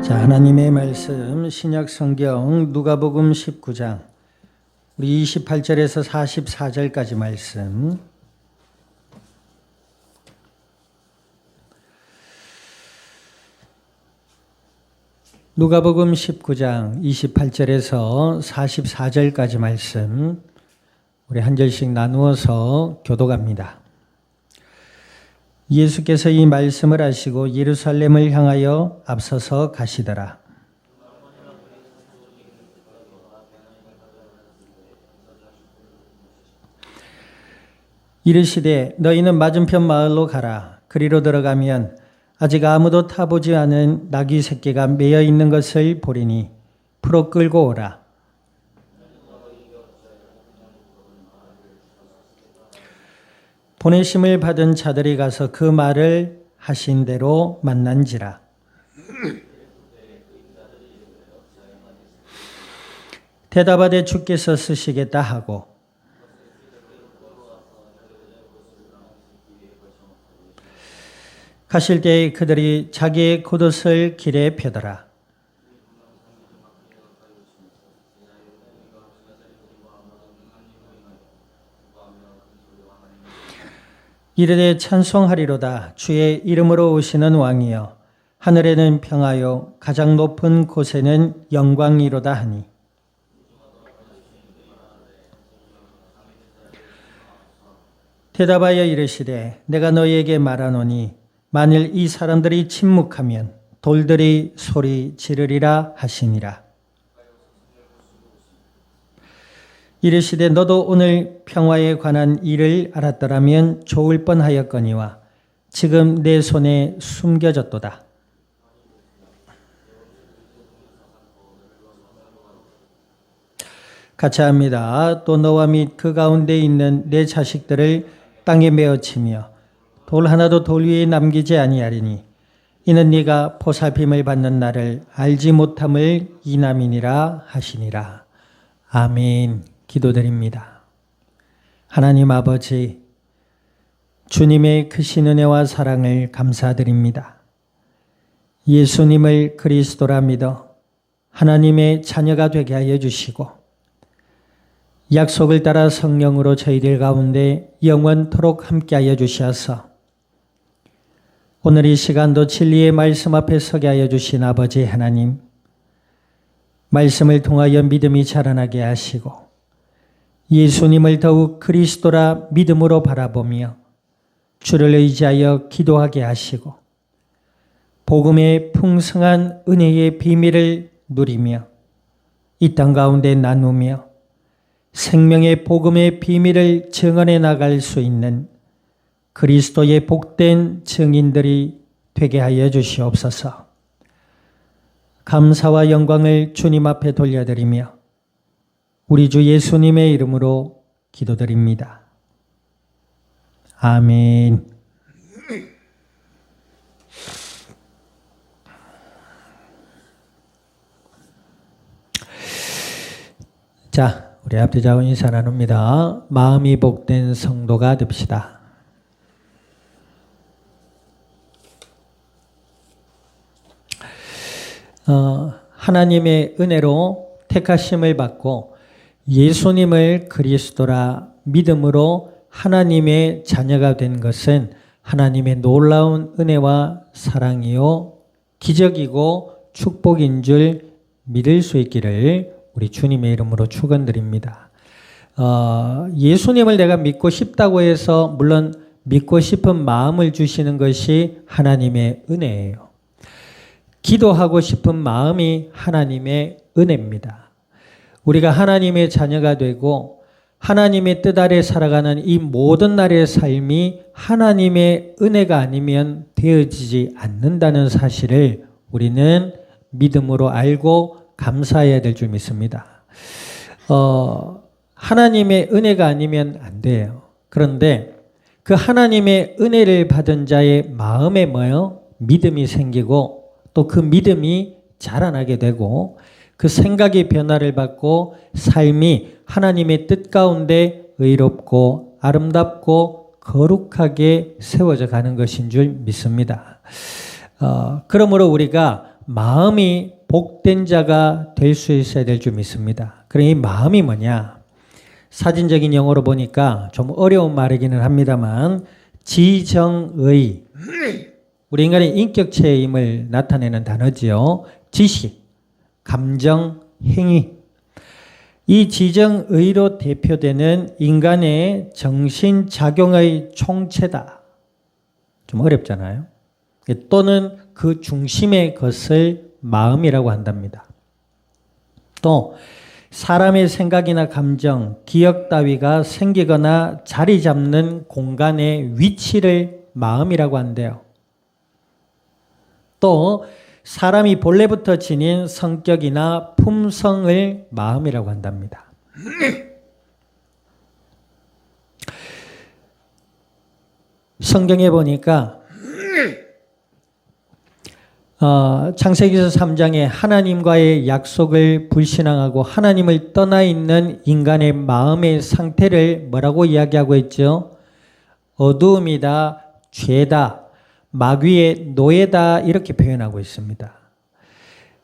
자, 하나님의 말씀 신약 성경 누가복음 19장 우리 28절에서 44절까지 말씀. 누가복음 19장 28절에서 44절까지 말씀 우리 한 절씩 나누어서 교독합니다. 예수께서 이 말씀을 하시고 예루살렘을 향하여 앞서서 가시더라. 이르시되 너희는 맞은편 마을로 가라. 그리로 들어가면 아직 아무도 타보지 않은 나귀 새끼가 매여 있는 것을 보리니 풀어 끌고 오라. 보내심을 받은 자들이 가서 그 말을 하신 대로 만난지라. 대답하되 주께서 쓰시겠다 하고 가실 때에 그들이 자기의 겉옷을 길에 펴더라. 이르되 찬송하리로다. 주의 이름으로 오시는 왕이여 하늘에는 평화요 가장 높은 곳에는 영광이로다 하니 대답하여 이르시되 내가 너희에게 말하노니 만일 이 사람들이 침묵하면 돌들이 소리 지르리라 하시니라. 이르시되 너도 오늘 평화에 관한 일을 알았더라면 좋을 뻔하였거니와 지금 내 손에 숨겨졌도다. 같이 합니다. 또 너와 및 그 가운데 있는 내 자식들을 땅에 메어치며 돌 하나도 돌 위에 남기지 아니하리니 이는 네가 보살핌을 받는 날을 알지 못함을 이남이니라 하시니라. 아멘. 기도드립니다. 하나님 아버지, 주님의 크신 은혜와 사랑을 감사드립니다. 예수님을 그리스도라 믿어 하나님의 자녀가 되게 하여 주시고 약속을 따라 성령으로 저희들 가운데 영원토록 함께하여 주셔서 오늘 이 시간도 진리의 말씀 앞에 서게 하여 주신 아버지 하나님, 말씀을 통하여 믿음이 자라나게 하시고 예수님을 더욱 그리스도라 믿음으로 바라보며 주를 의지하여 기도하게 하시고 복음의 풍성한 은혜의 비밀을 누리며 이 땅 가운데 나누며 생명의 복음의 비밀을 증언해 나갈 수 있는 그리스도의 복된 증인들이 되게 하여 주시옵소서. 감사와 영광을 주님 앞에 돌려드리며 우리 주 예수님의 이름으로 기도드립니다. 아멘. 자, 우리 앞뒤 자원 인사 나눕니다. 마음이 복된 성도가 됩시다. 하나님의 은혜로 택하심을 받고 예수님을 그리스도라 믿음으로 하나님의 자녀가 된 것은 하나님의 놀라운 은혜와 사랑이요 기적이고 축복인 줄 믿을 수 있기를 우리 주님의 이름으로 축원드립니다. 예수님을 내가 믿고 싶다고 해서 물론 믿고 싶은 마음을 주시는 것이 하나님의 은혜예요. 기도하고 싶은 마음이 하나님의 은혜입니다. 우리가 하나님의 자녀가 되고 하나님의 뜻 아래 살아가는 이 모든 날의 삶이 하나님의 은혜가 아니면 되어지지 않는다는 사실을 우리는 믿음으로 알고 감사해야 될 줄 믿습니다. 하나님의 은혜가 아니면 안 돼요. 그런데 그 하나님의 은혜를 받은 자의 마음에 뭐요? 믿음이 생기고 또 그 믿음이 자라나게 되고 그 생각의 변화를 받고 삶이 하나님의 뜻 가운데 의롭고 아름답고 거룩하게 세워져 가는 것인 줄 믿습니다. 그러므로 우리가 마음이 복된 자가 될 수 있어야 될 줄 믿습니다. 그럼 이 마음이 뭐냐? 사진적인 영어로 보니까 좀 어려운 말이기는 합니다만 지정의, 우리 인간의 인격체의 힘을 나타내는 단어지요. 지식, 감정, 행위. 이 지정의로 대표되는 인간의 정신작용의 총체다. 좀 어렵잖아요. 또는 그 중심의 것을 마음이라고 한답니다. 또 사람의 생각이나 감정, 기억 따위가 생기거나 자리 잡는 공간의 위치를 마음이라고 한대요. 또 사람이 본래부터 지닌 성격이나 품성을 마음이라고 한답니다. 성경에 보니까 창세기서 3장에 하나님과의 약속을 불신앙하고 하나님을 떠나 있는 인간의 마음의 상태를 뭐라고 이야기하고 있죠? 어두움이다, 죄다, 마귀의 노예다 이렇게 표현하고 있습니다.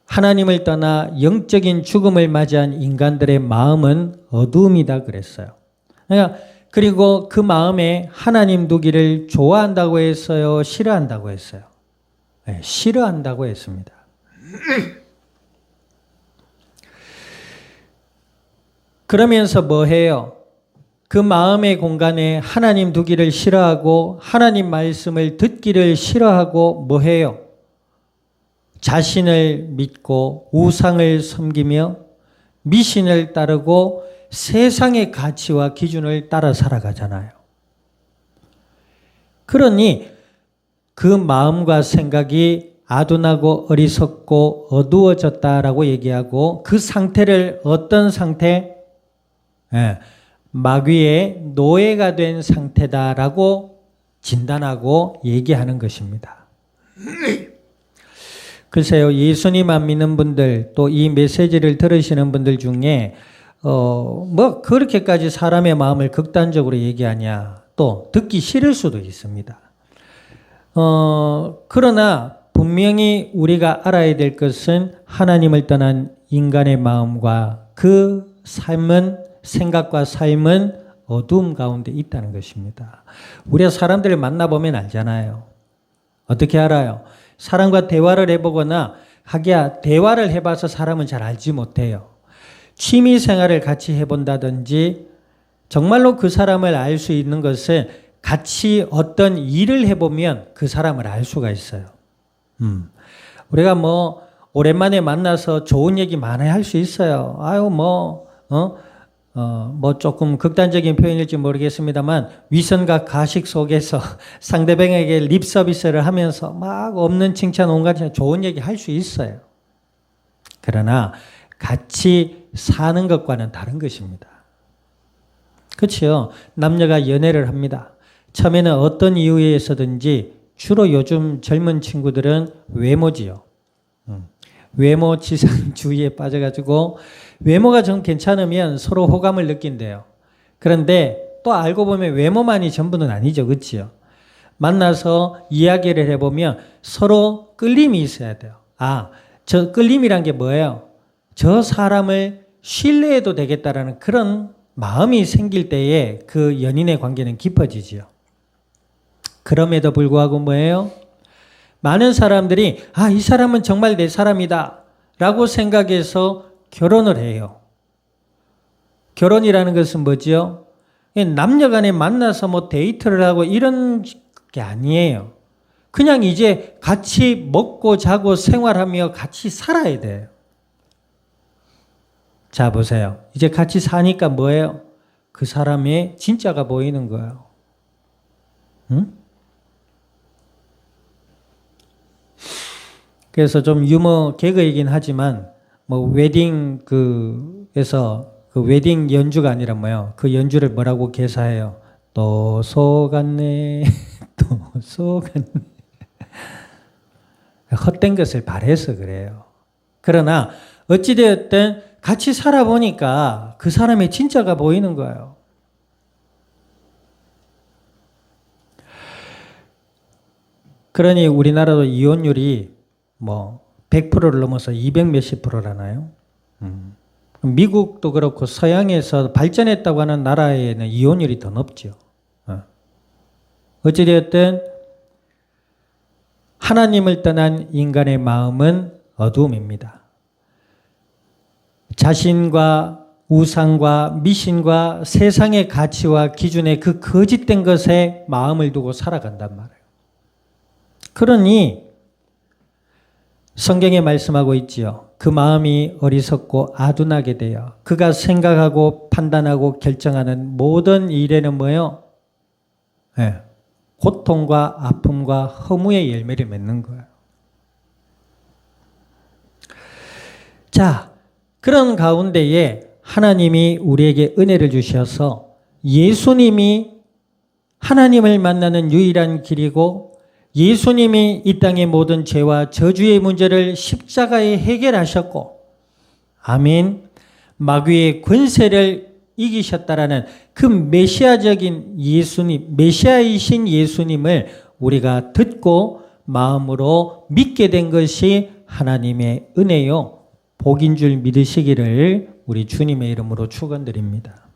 하나님을 떠나 영적인 죽음을 맞이한 인간들의 마음은 어두움이다 그랬어요. 그러니까 그리고 그 마음에 하나님 두기를 좋아한다고 했어요? 싫어한다고 했어요? 네, 싫어한다고 했습니다. 그러면서 뭐 해요? 그 마음의 공간에 하나님 두기를 싫어하고 하나님 말씀을 듣기를 싫어하고 뭐 해요? 자신을 믿고 우상을 섬기며 미신을 따르고 세상의 가치와 기준을 따라 살아가잖아요. 그러니 그 마음과 생각이 아둔하고 어리석고 어두워졌다라고 얘기하고 그 상태를 어떤 상태? 마귀의 노예가 된 상태다라고 진단하고 얘기하는 것입니다. 글쎄요, 예수님 안 믿는 분들 또 이 메시지를 들으시는 분들 중에 뭐 그렇게까지 사람의 마음을 극단적으로 얘기하냐 또 듣기 싫을 수도 있습니다. 그러나 분명히 우리가 알아야 될 것은 하나님을 떠난 인간의 마음과 그 삶은 생각과 삶은 어두움 가운데 있다는 것입니다. 우리가 사람들을 만나보면 알잖아요. 어떻게 알아요? 사람과 대화를 해보거나 하기야 대화를 해봐서 사람은 잘 알지 못해요. 취미 생활을 같이 해본다든지 정말로 그 사람을 알 수 있는 것은 같이 어떤 일을 해보면 그 사람을 알 수가 있어요. 우리가 뭐 오랜만에 만나서 좋은 얘기 많이 할 수 있어요. 아유 뭐 조금 극단적인 표현일지 모르겠습니다만 위선과 가식 속에서 상대방에게 립 서비스를 하면서 막 없는 칭찬 온갖 좋은 얘기 할 수 있어요. 그러나 같이 사는 것과는 다른 것입니다. 그렇죠? 남녀가 연애를 합니다. 처음에는 어떤 이유에서든지 주로 요즘 젊은 친구들은 외모지요. 외모 지상주의에 빠져가지고 외모가 좀 괜찮으면 서로 호감을 느낀대요. 그런데 또 알고 보면 외모만이 전부는 아니죠. 그렇죠? 만나서 이야기를 해보면 서로 끌림이 있어야 돼요. 저 끌림이란 게 뭐예요? 저 사람을 신뢰해도 되겠다라는 그런 마음이 생길 때에 그 연인의 관계는 깊어지지요. 그럼에도 불구하고 뭐예요? 많은 사람들이 이 사람은 정말 내 사람이다 라고 생각해서 결혼을 해요. 결혼이라는 것은 뭐죠? 남녀 간에 만나서 뭐 데이트를 하고 이런 게 아니에요. 그냥 이제 같이 먹고 자고 생활하며 같이 살아야 돼요. 자, 보세요. 이제 같이 사니까 뭐예요? 그 사람의 진짜가 보이는 거예요. 응? 그래서 좀 유머 개그이긴 하지만 뭐 웨딩 에서 그 웨딩 연주가 아니라 뭐예요? 그 연주를 뭐라고 개사해요? 또 속았네, 또 속았네. 헛된 것을 바래서 그래요. 그러나 어찌되었든 같이 살아보니까 그 사람의 진짜가 보이는 거예요. 그러니 우리나라도 이혼율이 뭐 100%를 넘어서 200 몇십 프로라나요? 미국도 그렇고 서양에서 발전했다고 하는 나라에는 이혼율이 더 높죠. 어찌되었든 하나님을 떠난 인간의 마음은 어두움입니다. 자신과 우상과 미신과 세상의 가치와 기준의 그 거짓된 것에 마음을 두고 살아간단 말이에요. 그러니 성경에 말씀하고 있지요. 그 마음이 어리석고 아둔하게 되어 그가 생각하고 판단하고 결정하는 모든 일에는 뭐예요? 네. 고통과 아픔과 허무의 열매를 맺는 거예요. 자, 그런 가운데에 하나님이 우리에게 은혜를 주셔서 예수님이 하나님을 만나는 유일한 길이고 예수님이 이 땅의 모든 죄와 저주의 문제를 십자가에 해결하셨고 아멘. 마귀의 권세를 이기셨다라는 그 메시아적인 예수님, 메시아이신 예수님을 우리가 듣고 마음으로 믿게 된 것이 하나님의 은혜요. 복인 줄 믿으시기를 우리 주님의 이름으로 축원드립니다.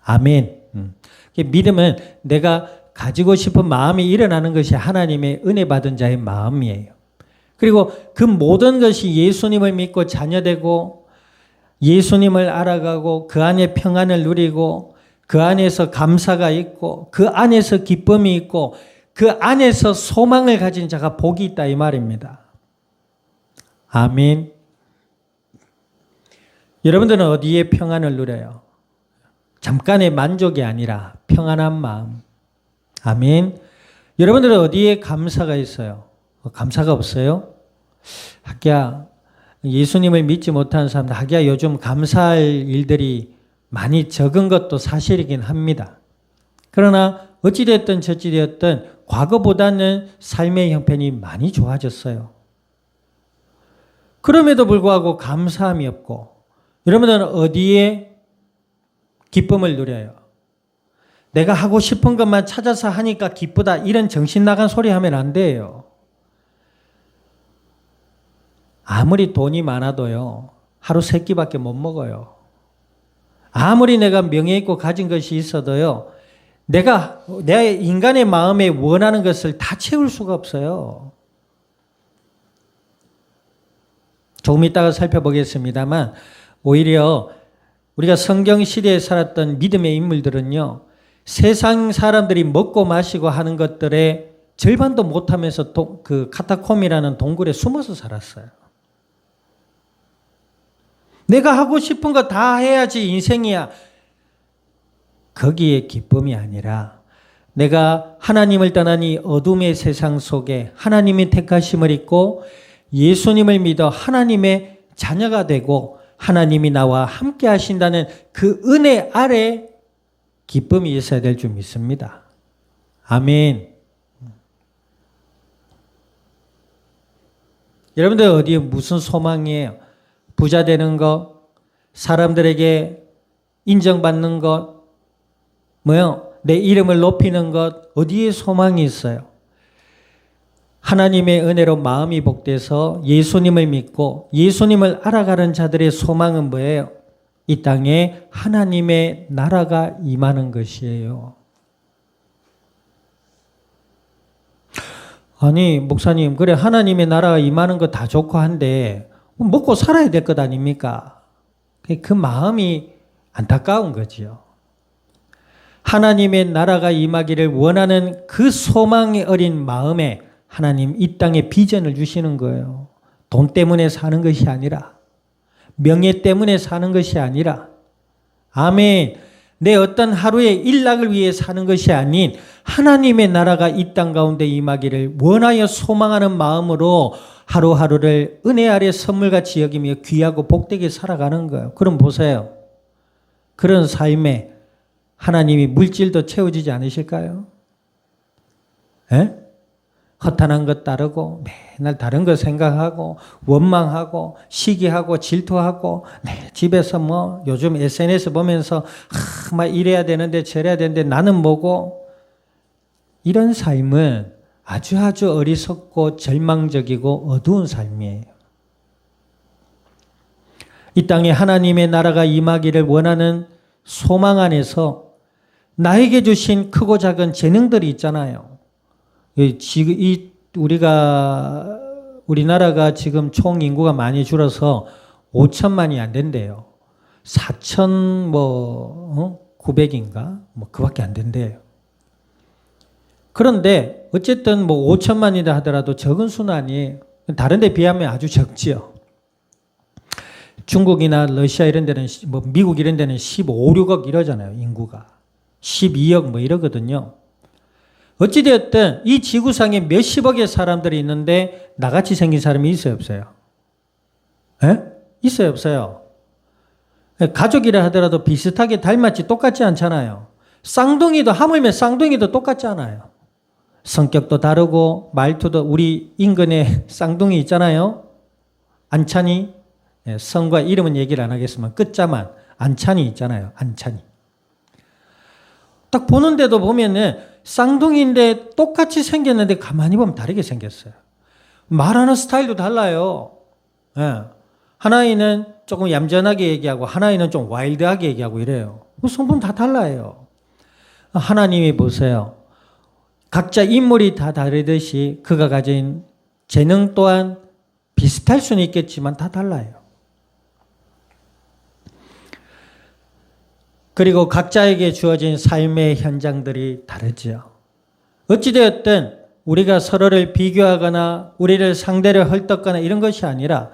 아멘. 믿음은 내가 가지고 싶은 마음이 일어나는 것이 하나님의 은혜 받은 자의 마음이에요. 그리고 그 모든 것이 예수님을 믿고 자녀되고 예수님을 알아가고 그 안에 평안을 누리고 그 안에서 감사가 있고 그 안에서 기쁨이 있고 그 안에서 소망을 가진 자가 복이 있다 이 말입니다. 아멘. 여러분들은 어디에 평안을 누려요? 잠깐의 만족이 아니라 평안한 마음. 아멘. 여러분들은 어디에 감사가 있어요? 감사가 없어요? 하기야 예수님을 믿지 못하는 사람들 하기야 요즘 감사할 일들이 많이 적은 것도 사실이긴 합니다. 그러나 어찌됐든 저찌됐든 과거보다는 삶의 형편이 많이 좋아졌어요. 그럼에도 불구하고 감사함이 없고 여러분들은 어디에 기쁨을 누려요? 내가 하고 싶은 것만 찾아서 하니까 기쁘다 이런 정신 나간 소리 하면 안 돼요. 아무리 돈이 많아도요. 하루 3끼밖에 못 먹어요. 아무리 내가 명예 있고 가진 것이 있어도요. 내 인간의 마음에 원하는 것을 다 채울 수가 없어요. 조금 이따가 살펴보겠습니다만 오히려 우리가 성경 시대에 살았던 믿음의 인물들은요. 세상 사람들이 먹고 마시고 하는 것들의 절반도 못하면서 그 카타콤이라는 동굴에 숨어서 살았어요. 내가 하고 싶은 거 다 해야지 인생이야. 거기에 기쁨이 아니라 내가 하나님을 떠난 이 어둠의 세상 속에 하나님의 택하심을 입고 예수님을 믿어 하나님의 자녀가 되고 하나님이 나와 함께 하신다는 그 은혜 아래 기쁨이 있어야 될 줄 믿습니다. 아멘. 여러분들 어디에 무슨 소망이에요? 부자 되는 것, 사람들에게 인정받는 것, 내 이름을 높이는 것, 어디에 소망이 있어요? 하나님의 은혜로 마음이 복돼서 예수님을 믿고 예수님을 알아가는 자들의 소망은 뭐예요? 이 땅에 하나님의 나라가 임하는 것이에요. 아니 목사님 그래 하나님의 나라가 임하는 거 다 좋고 한데 먹고 살아야 될 것 아닙니까? 그 마음이 안타까운 거지요. 하나님의 나라가 임하기를 원하는 그 소망이 어린 마음에 하나님 이 땅에 비전을 주시는 거예요. 돈 때문에 사는 것이 아니라 명예 때문에 사는 것이 아니라 아멘. 내 어떤 하루의 일락을 위해 사는 것이 아닌 하나님의 나라가 이 땅 가운데 임하기를 원하여 소망하는 마음으로 하루하루를 은혜 아래 선물같이 여기며 귀하고 복되게 살아가는 거예요. 그럼 보세요. 그런 삶에 하나님이 물질도 채워지지 않으실까요? 에? 허탄한 것 따르고 맨날 다른 거 생각하고 원망하고 시기하고 질투하고 집에서 요즘 SNS 보면서 막 이래야 되는데 저래야 되는데 나는 뭐고 이런 삶은 아주 어리석고 절망적이고 어두운 삶이에요. 이 땅에 하나님의 나라가 임하기를 원하는 소망 안에서 나에게 주신 크고 작은 재능들이 있잖아요. 우리나라가 지금 총 인구가 많이 줄어서 5천만이 안 된대요. 4,900인가? 그밖에 안 된대요. 그런데 어쨌든 5천만이라 하더라도 적은 수는 아니에요. 다른 데 비하면 아주 적지요. 중국이나 러시아 이런 데는, 미국 이런 데는 15, 6억 이러잖아요, 인구가. 12억 이러거든요. 어찌되었든 이 지구상에 몇십억의 사람들이 있는데 나같이 생긴 사람이 있어요, 없어요? 에? 있어요, 없어요? 가족이라 하더라도 비슷하게 닮았지 똑같지 않잖아요. 쌍둥이도 하물며 쌍둥이도 똑같지 않아요. 성격도 다르고 말투도 우리 인근에 쌍둥이 있잖아요. 안찬이, 성과 이름은 얘기를 안 하겠지만 끝자만 안찬이 있잖아요. 안찬이. 딱 보는데도 보면은 쌍둥이인데 똑같이 생겼는데 가만히 보면 다르게 생겼어요. 말하는 스타일도 달라요. 하나이는 조금 얌전하게 얘기하고 하나이는 좀 와일드하게 얘기하고 이래요. 성분 다 달라요. 하나님이 보세요. 각자 인물이 다 다르듯이 그가 가진 재능 또한 비슷할 수는 있겠지만 다 달라요. 그리고 각자에게 주어진 삶의 현장들이 다르죠. 어찌되었든 우리가 서로를 비교하거나 우리를 상대로 헐떡거나 이런 것이 아니라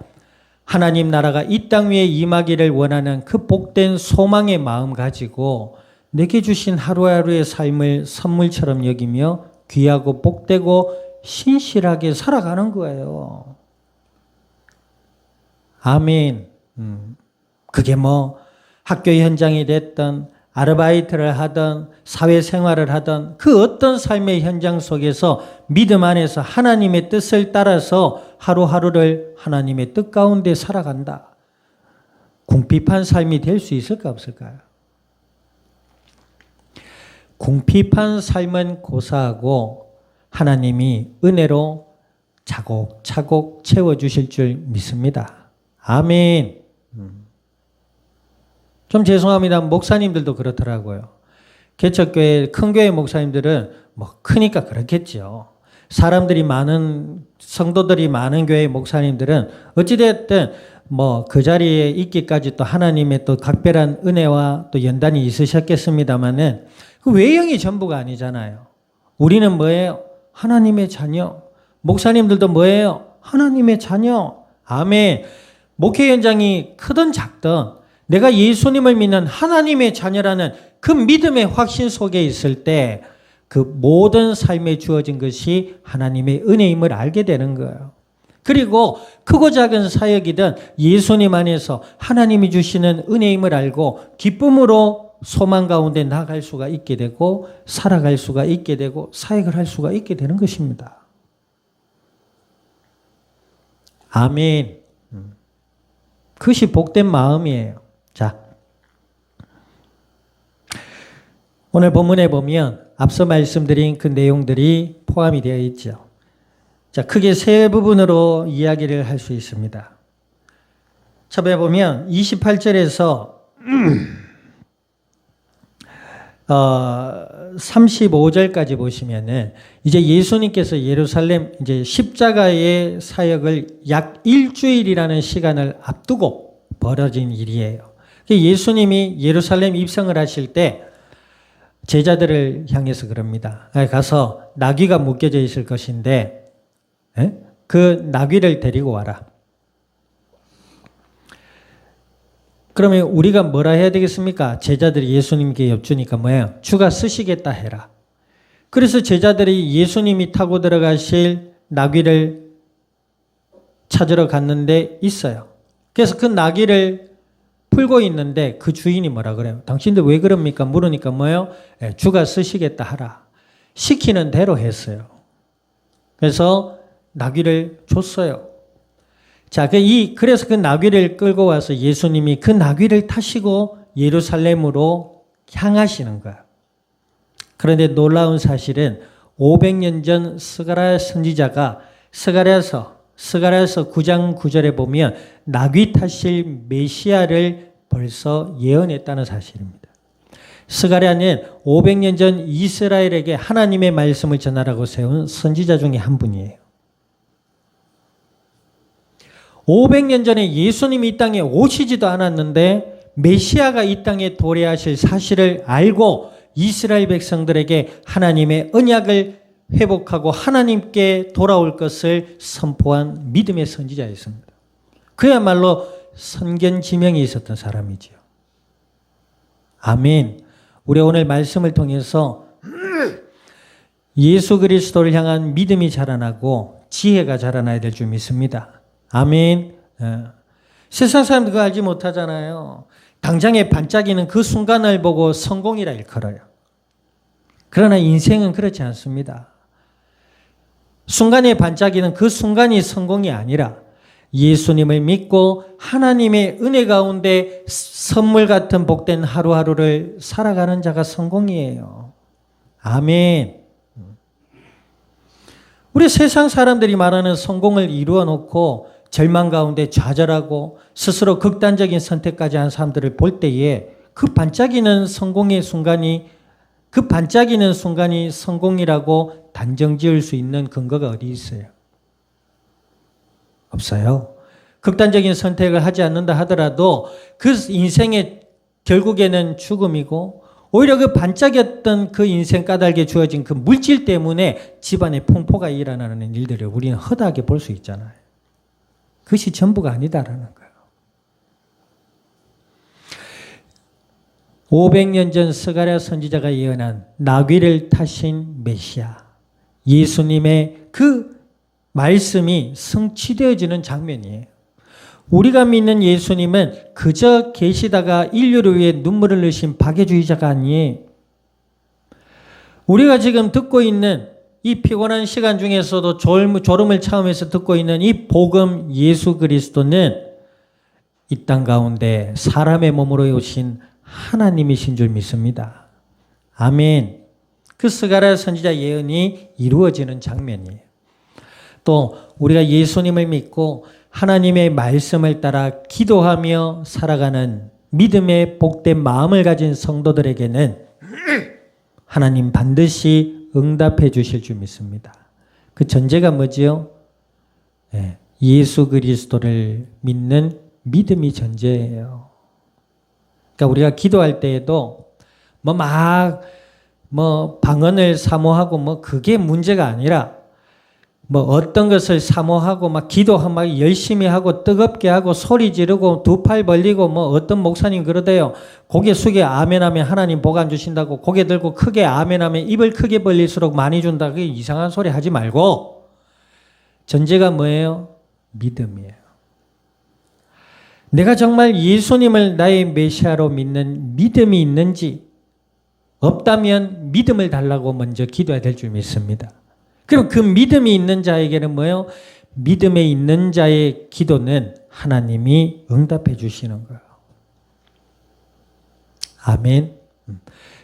하나님 나라가 이 땅 위에 임하기를 원하는 그 복된 소망의 마음 가지고 내게 주신 하루하루의 삶을 선물처럼 여기며 귀하고 복되고 신실하게 살아가는 거예요. 아멘. 그게 학교 현장이 됐든 아르바이트를 하든 사회생활을 하든 그 어떤 삶의 현장 속에서 믿음 안에서 하나님의 뜻을 따라서 하루하루를 하나님의 뜻 가운데 살아간다. 궁핍한 삶이 될 수 있을까 없을까요? 궁핍한 삶은 고사하고 하나님이 은혜로 차곡차곡 채워주실 줄 믿습니다. 아멘. 좀 죄송합니다. 목사님들도 그렇더라고요. 개척교회, 큰 교회 목사님들은 크니까 그렇겠죠. 사람들이 많은, 성도들이 많은 교회 목사님들은 어찌됐든 그 자리에 있기까지 또 하나님의 또 각별한 은혜와 또 연단이 있으셨겠습니다만은 그 외형이 전부가 아니잖아요. 우리는 뭐예요? 하나님의 자녀. 목사님들도 뭐예요? 하나님의 자녀. 아멘. 목회 현장이 크든 작든 내가 예수님을 믿는 하나님의 자녀라는 그 믿음의 확신 속에 있을 때 그 모든 삶에 주어진 것이 하나님의 은혜임을 알게 되는 거예요. 그리고 크고 작은 사역이든 예수님 안에서 하나님이 주시는 은혜임을 알고 기쁨으로 소망 가운데 나아갈 수가 있게 되고 살아갈 수가 있게 되고 사역을 할 수가 있게 되는 것입니다. 아멘. 그것이 복된 마음이에요. 자, 오늘 본문에 보면 앞서 말씀드린 그 내용들이 포함이 되어 있죠. 자, 크게 세 부분으로 이야기를 할 수 있습니다. 처음에 보면 28절에서 35절까지 보시면은 이제 예수님께서 예루살렘 이제 십자가의 사역을 약 일주일이라는 시간을 앞두고 벌어진 일이에요. 예수님이 예루살렘 입성을 하실 때 제자들을 향해서 그럽니다. 가서 나귀가 묶여져 있을 것인데 그 나귀를 데리고 와라. 그러면 우리가 뭐라 해야 되겠습니까? 제자들이 예수님께 엽주니까 뭐예요? 주가 쓰시겠다 해라. 그래서 제자들이 예수님이 타고 들어가실 나귀를 찾으러 갔는데 있어요. 그래서 그 나귀를 풀고 있는데 그 주인이 뭐라 그래요? 당신들 왜 그럽니까? 물으니까 뭐예요? 주가 쓰시겠다 하라. 시키는 대로 했어요. 그래서 나귀를 줬어요. 자, 그래서 그 나귀를 끌고 와서 예수님이 그 나귀를 타시고 예루살렘으로 향하시는 거예요. 그런데 놀라운 사실은 500년 전 스가랴 선지자가 스가랴서 스가랴서 9장 9절에 보면 나귀 타실 메시아를 벌써 예언했다는 사실입니다. 스가랴는 500년 전 이스라엘에게 하나님의 말씀을 전하라고 세운 선지자 중에 한 분이에요. 500년 전에 예수님이 이 땅에 오시지도 않았는데 메시아가 이 땅에 도래하실 사실을 알고 이스라엘 백성들에게 하나님의 언약을 회복하고 하나님께 돌아올 것을 선포한 믿음의 선지자였습니다. 그야말로 선견지명이 있었던 사람이지요. 아멘. 우리 오늘 말씀을 통해서 예수 그리스도를 향한 믿음이 자라나고 지혜가 자라나야 될 줄 믿습니다. 아멘. 세상 사람들 그거 알지 못하잖아요. 당장에 반짝이는 그 순간을 보고 성공이라 일컬어요. 그러나 인생은 그렇지 않습니다. 순간에 반짝이는 그 순간이 성공이 아니라 예수님을 믿고 하나님의 은혜 가운데 선물 같은 복된 하루하루를 살아가는 자가 성공이에요. 아멘. 우리 세상 사람들이 말하는 성공을 이루어 놓고 절망 가운데 좌절하고 스스로 극단적인 선택까지 한 사람들을 볼 때에 그 반짝이는 순간이 성공이라고 단정 지을 수 있는 근거가 어디 있어요? 없어요. 극단적인 선택을 하지 않는다 하더라도 그 인생의 결국에는 죽음이고 오히려 그 반짝였던 그 인생 까닭에 주어진 그 물질 때문에 집안에 풍포가 일어나는 일들을 우리는 허다하게 볼 수 있잖아요. 그것이 전부가 아니다라는 거예요. 500년 전 스가랴 선지자가 예언한 나귀를 타신 메시아, 예수님의 그 말씀이 성취되어지는 장면이에요. 우리가 믿는 예수님은 그저 계시다가 인류를 위해 눈물을 흘리신 박애주의자가 아니에요. 우리가 지금 듣고 있는 이 피곤한 시간 중에서도 졸음을 참으면서 듣고 있는 이 복음 예수 그리스도는 이 땅 가운데 사람의 몸으로 오신 하나님이신 줄 믿습니다. 아멘. 그 스가랴 선지자 예언이 이루어지는 장면이에요. 또 우리가 예수님을 믿고 하나님의 말씀을 따라 기도하며 살아가는 믿음의 복된 마음을 가진 성도들에게는 하나님 반드시 응답해 주실 줄 믿습니다. 그 전제가 뭐지요? 예수 그리스도를 믿는 믿음이 전제예요. 그러니까 우리가 기도할 때에도 방언을 사모하고 그게 문제가 아니라 어떤 것을 사모하고 기도하고 열심히 하고 뜨겁게 하고 소리 지르고 두 팔 벌리고 어떤 목사님 그러대요. 고개 숙여 아멘하면 하나님 복 안 주신다고 고개 들고 크게 아멘하면 입을 크게 벌릴수록 많이 준다. 그게 이상한 소리 하지 말고 전제가 뭐예요? 믿음이에요. 내가 정말 예수님을 나의 메시아로 믿는 믿음이 있는지 없다면 믿음을 달라고 먼저 기도해야 될 줄 믿습니다. 그럼 그 믿음이 있는 자에게는 뭐예요? 믿음에 있는 자의 기도는 하나님이 응답해 주시는 거예요. 아멘.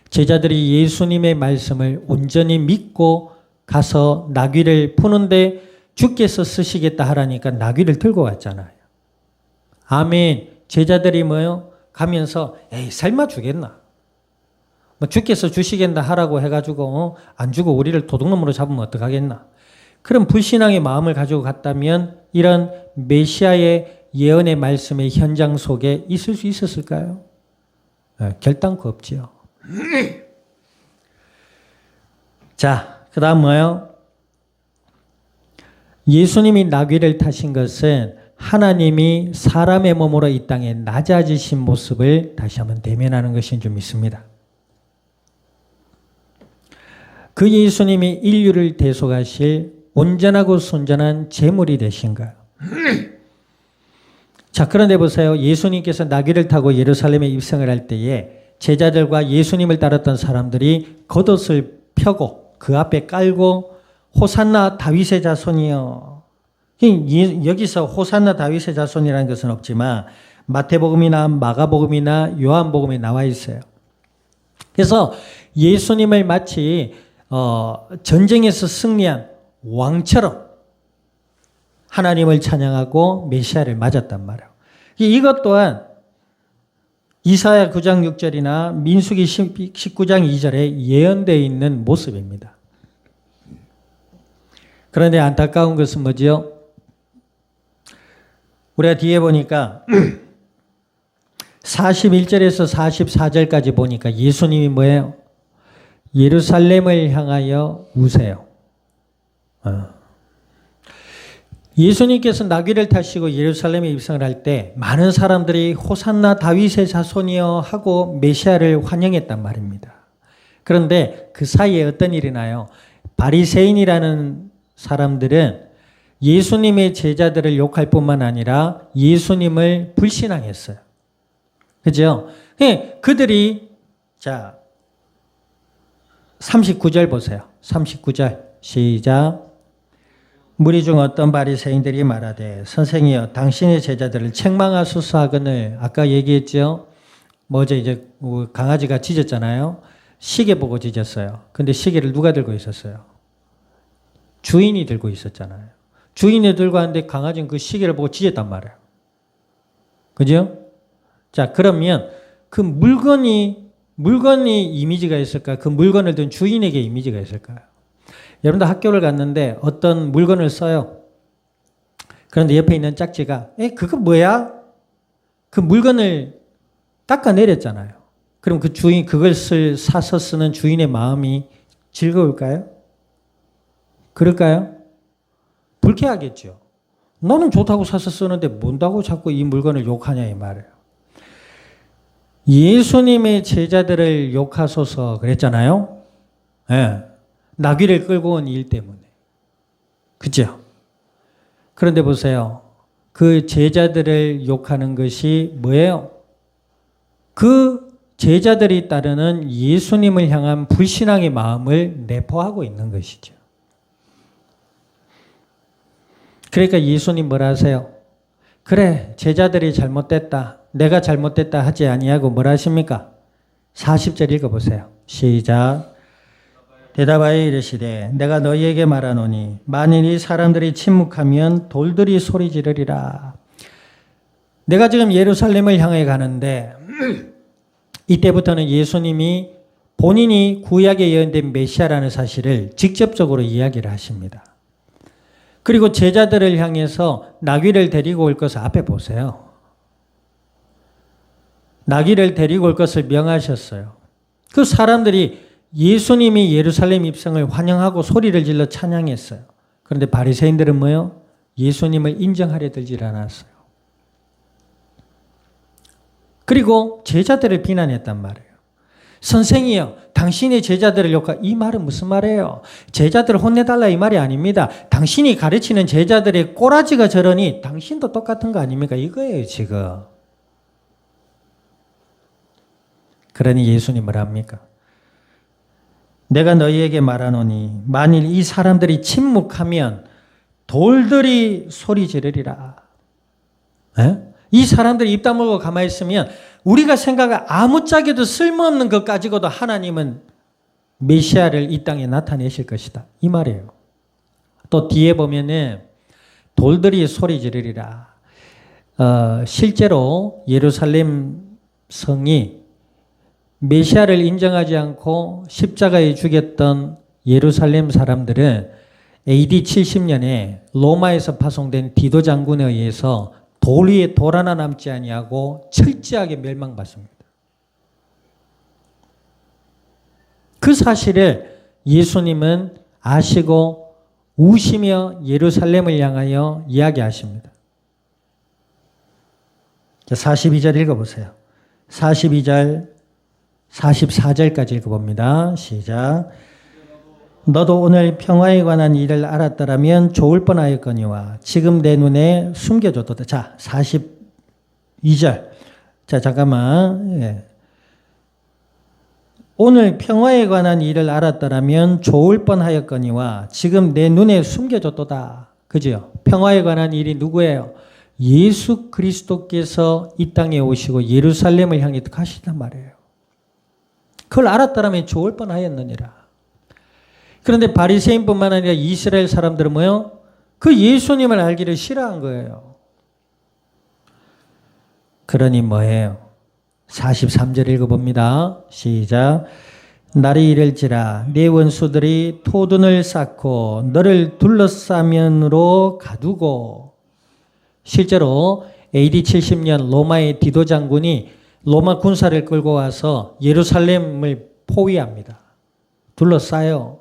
제자들이 예수님의 말씀을 온전히 믿고 가서 나귀를 푸는데 주께서 쓰시겠다 하라니까 나귀를 들고 갔잖아요. 아멘. 제자들이 뭐예요? 가면서 설마 주겠나? 주께서 주시겠다 하라고 해가지고 안 주고 우리를 도둑놈으로 잡으면 어떡하겠나. 그럼 불신앙의 마음을 가지고 갔다면 이런 메시아의 예언의 말씀의 현장 속에 있을 수 있었을까요? 결단코 없지요. 자, 그 다음 뭐예요? 예수님이 나귀를 타신 것은 하나님이 사람의 몸으로 이 땅에 낮아지신 모습을 다시 한번 대면하는 것인 줄 믿습니다. 그 예수님이 인류를 대속하실 온전하고 순전한 제물이 되신가요? 자, 그런데 보세요. 예수님께서 나귀를 타고 예루살렘에 입성을 할 때에 제자들과 예수님을 따랐던 사람들이 겉옷을 펴고 그 앞에 깔고 호산나 다윗의 자손이여. 여기서 호산나 다윗의 자손이라는 것은 없지만 마태복음이나 마가복음이나 요한복음에 나와 있어요. 그래서 예수님을 마치 전쟁에서 승리한 왕처럼 하나님을 찬양하고 메시아를 맞았단 말이에요. 이것 또한 이사야 9장 6절이나 민수기 19장 2절에 예언되어 있는 모습입니다. 그런데 안타까운 것은 뭐지요? 우리가 뒤에 보니까 41절에서 44절까지 보니까 예수님이 뭐예요? 예루살렘을 향하여 우세요. 예수님께서 나귀를 타시고 예루살렘에 입성을 할 때 많은 사람들이 호산나 다윗의 자손이여 하고 메시아를 환영했단 말입니다. 그런데 그 사이에 어떤 일이 나요? 바리새인이라는 사람들은 예수님의 제자들을 욕할 뿐만 아니라 예수님을 불신앙했어요. 그죠? 그들이 자 39절 보세요. 39절 시작. 무리 중 어떤 바리새인들이 말하되 선생이여 당신의 제자들을 책망하소서 하거늘. 아까 얘기했죠. 뭐죠? 이제 강아지가 짖었잖아요. 시계 보고 짖었어요. 근데 시계를 누가 들고 있었어요? 주인이 들고 있었잖아요. 주인이 들고 왔는데 강아지는 그 시계를 보고 짖었단 말이에요. 그죠? 자, 그러면 그 물건이 이미지가 있을까? 그 물건을 든 주인에게 이미지가 있을까요? 여러분들 학교를 갔는데 어떤 물건을 써요. 그런데 옆에 있는 짝지가 그거 뭐야? 그 물건을 닦아내렸잖아요. 그럼 그 주인 그걸 사서 쓰는 주인의 마음이 즐거울까요? 그럴까요? 불쾌하겠죠. 너는 좋다고 사서 쓰는데 뭔다고 자꾸 이 물건을 욕하냐 이 말이에요. 예수님의 제자들을 욕하소서 그랬잖아요. 네. 나귀를 끌고 온 일 때문에. 그죠? 그런데 보세요. 그 제자들을 욕하는 것이 뭐예요? 그 제자들이 따르는 예수님을 향한 불신앙의 마음을 내포하고 있는 것이죠. 그러니까 예수님 뭐라 하세요? 그래, 제자들이 잘못됐다. 내가 잘못됐다 하지 아니하고 뭐라 하십니까? 40절 읽어보세요. 시작. 대답하여 이르시되 내가 너희에게 말하노니 만일 이 사람들이 침묵하면 돌들이 소리 지르리라. 내가 지금 예루살렘을 향해 가는데 이때부터는 예수님이 본인이 구약에 예언된 메시아라는 사실을 직접적으로 이야기를 하십니다. 그리고 제자들을 향해서 나귀를 데리고 올 것을 앞에 보세요. 나귀를 데리고 올 것을 명하셨어요. 그 사람들이 예수님이 예루살렘 입성을 환영하고 소리를 질러 찬양했어요. 그런데 바리새인들은 뭐요? 예수님을 인정하려 들질 않았어요. 그리고 제자들을 비난했단 말이에요. 선생이요, 당신의 제자들을 욕하. 이 말은 무슨 말이에요? 제자들을 혼내달라 이 말이 아닙니다. 당신이 가르치는 제자들의 꼬라지가 저러니 당신도 똑같은 거 아닙니까? 이거예요 지금. 그러니 예수님 뭐라 합니까? 내가 너희에게 말하노니 만일 이 사람들이 침묵하면 돌들이 소리 지르리라. 이 사람들이 입 다물고 가만히 있으면 우리가 생각할 아무짝에도 쓸모없는 것 가지고도 하나님은 메시아를 이 땅에 나타내실 것이다. 이 말이에요. 또 뒤에 보면은 돌들이 소리 지르리라. 실제로 예루살렘 성이 메시아를 인정하지 않고 십자가에 죽였던 예루살렘 사람들은 AD 70년에 로마에서 파송된 디도 장군에 의해서 돌 위에 돌 하나 남지 아니하고 철저하게 멸망받습니다. 그 사실을 예수님은 아시고 우시며 예루살렘을 향하여 이야기하십니다. 42절 읽어보세요. 42절 44절까지 읽어봅니다. 시작. 너도 오늘 평화에 관한 일을 알았더라면 좋을 뻔하였거니와 지금 내 눈에 숨겨졌도다. 자, 42절. 자, 잠깐만. 예. 오늘 평화에 관한 일을 알았더라면 좋을 뻔하였거니와 지금 내 눈에 숨겨졌도다. 그죠? 평화에 관한 일이 누구예요? 예수 그리스도께서 이 땅에 오시고 예루살렘을 향해 가시단 말이에요. 그걸 알았더라면 좋을 뻔하였느니라. 그런데 바리새인뿐만 아니라 이스라엘 사람들은 뭐요? 그 예수님을 알기를 싫어한 거예요. 그러니 뭐예요? 43절 읽어봅니다. 시작. 날이 이를지라 네 원수들이 토둔을 쌓고 너를 둘러싸면으로 가두고. 실제로 AD 70년 로마의 디도 장군이 로마 군사를 끌고 와서 예루살렘을 포위합니다. 둘러싸요.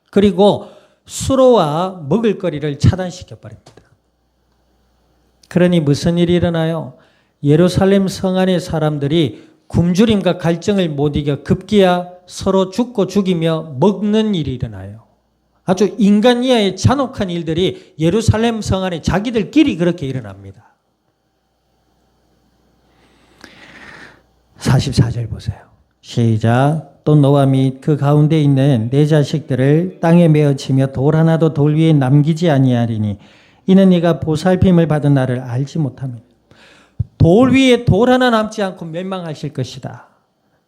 그리고 수로와 먹을거리를 차단시켜 버립니다. 그러니 무슨 일이 일어나요? 예루살렘 성 안의 사람들이 굶주림과 갈증을 못 이겨 급기야 서로 죽고 죽이며 먹는 일이 일어나요. 아주 인간 이하의 잔혹한 일들이 예루살렘 성 안에 자기들끼리 그렇게 일어납니다. 44절 보세요. 시작. 또 너와 및 그 가운데 있는 내 자식들을 땅에 메어치며 돌 하나도 돌 위에 남기지 아니하리니 이는 네가 보살핌을 받은 나를 알지 못함이니. 돌 위에 돌 하나 남지 않고 멸망하실 것이다.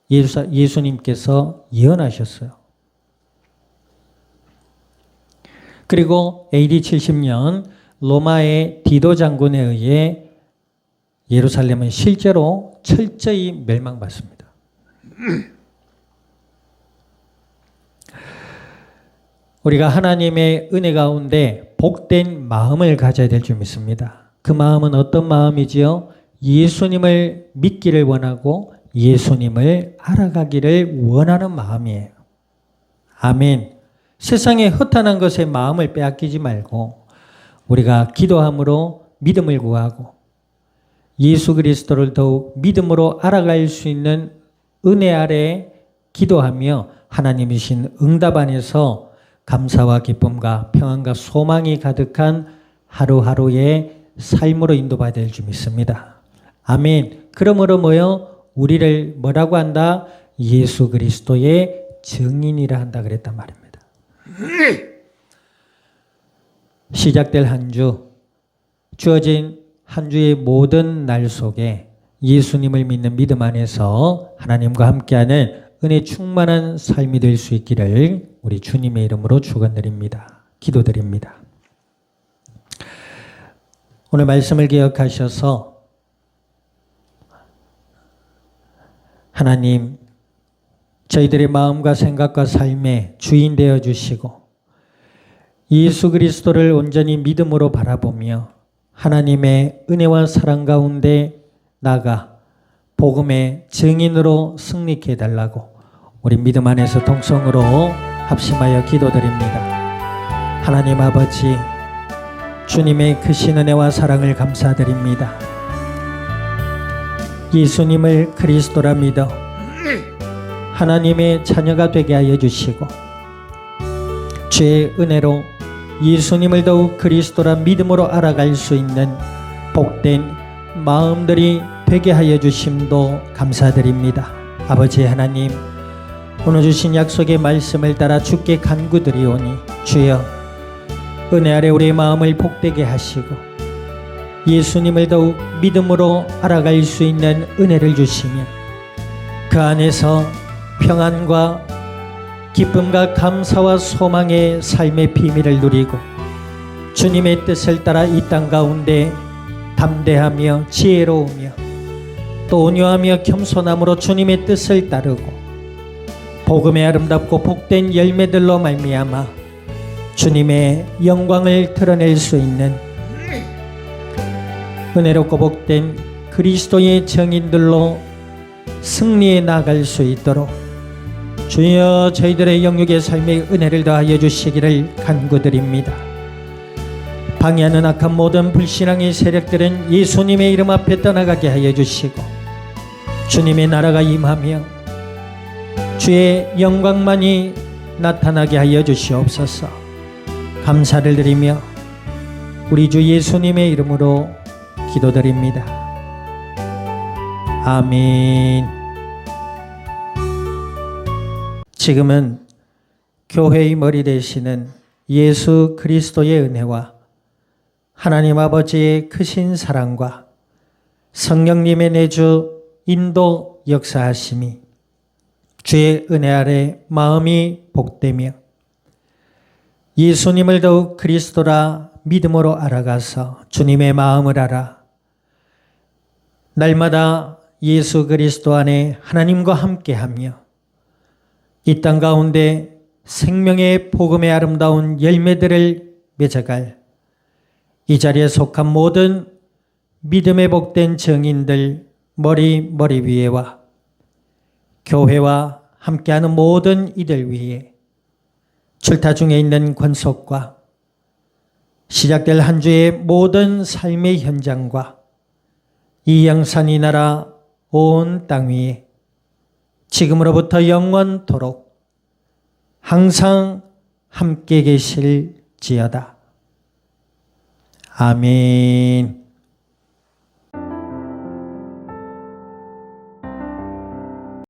예수님께서 예언하셨어요. 그리고 AD 70년 로마의 디도 장군에 의해 예루살렘은 실제로 철저히 멸망받습니다. 우리가 하나님의 은혜 가운데 복된 마음을 가져야 될 줄 믿습니다. 그 마음은 어떤 마음이지요? 예수님을 믿기를 원하고 예수님을 알아가기를 원하는 마음이에요. 아멘. 세상의 허탄한 것에 마음을 빼앗기지 말고 우리가 기도함으로 믿음을 구하고 예수 그리스도를 더욱 믿음으로 알아갈 수 있는 은혜 아래 기도하며 하나님이신 응답 안에서 감사와 기쁨과 평안과 소망이 가득한 하루하루의 삶으로 인도받아야 될 줄 믿습니다. 아멘. 그러므로 뭐요? 우리를 뭐라고 한다? 예수 그리스도의 증인이라 한다 그랬단 말입니다. 시작될 한 주, 주어진 한 주의 모든 날 속에 예수님을 믿는 믿음 안에서 하나님과 함께하는 은혜 충만한 삶이 될 수 있기를 우리 주님의 이름으로 축원드립니다. 기도드립니다. 오늘 말씀을 기억하셔서 하나님 저희들의 마음과 생각과 삶의 주인 되어 주시고 예수 그리스도를 온전히 믿음으로 바라보며 하나님의 은혜와 사랑 가운데 나가 복음의 증인으로 승리케 해달라고 우리 믿음 안에서 동성으로 합심하여 기도드립니다. 하나님 아버지 주님의 크신 은혜와 사랑을 감사드립니다. 예수님을 그리스도라 믿어 하나님의 자녀가 되게 하여 주시고 주의 은혜로 예수님을 더욱 그리스도라 믿음으로 알아갈 수 있는 복된 마음들이 되게 하여 주심도 감사드립니다. 아버지 하나님 오늘 주신 약속의 말씀을 따라 주께 간구드리오니 주여 은혜 아래 우리의 마음을 복되게 하시고 예수님을 더욱 믿음으로 알아갈 수 있는 은혜를 주시며 그 안에서 평안과 기쁨과 감사와 소망의 삶의 비밀을 누리고 주님의 뜻을 따라 이 땅 가운데 담대하며 지혜로우며 또 온유하며 겸손함으로 주님의 뜻을 따르고 복음의 아름답고 복된 열매들로 말미암아 주님의 영광을 드러낼 수 있는 은혜롭고 복된 그리스도의 증인들로 승리해 나갈 수 있도록 주여 저희들의 영육의 삶의 은혜를 더하여 주시기를 간구드립니다. 방해하는 악한 모든 불신앙의 세력들은 예수님의 이름 앞에 떠나가게 하여 주시고 주님의 나라가 임하며 주의 영광만이 나타나게 하여 주시옵소서. 감사를 드리며 우리 주 예수님의 이름으로 기도드립니다. 아멘. 지금은 교회의 머리 되시는 예수 그리스도의 은혜와 하나님 아버지의 크신 사랑과 성령님의 내주 인도 역사하심이 주의 은혜 아래 마음이 복되며 예수님을 더욱 그리스도라 믿음으로 알아가서 주님의 마음을 알아 날마다 예수 그리스도 안에 하나님과 함께하며 이 땅 가운데 생명의 복음의 아름다운 열매들을 맺어갈 이 자리에 속한 모든 믿음의 복된 증인들 머리 위에와 교회와 함께하는 모든 이들 위에 출타 중에 있는 권속과 시작될 한 주의 모든 삶의 현장과 이 영산이 나라 온 땅 위에 지금으로부터 영원토록 항상 함께 계실지어다. 아멘.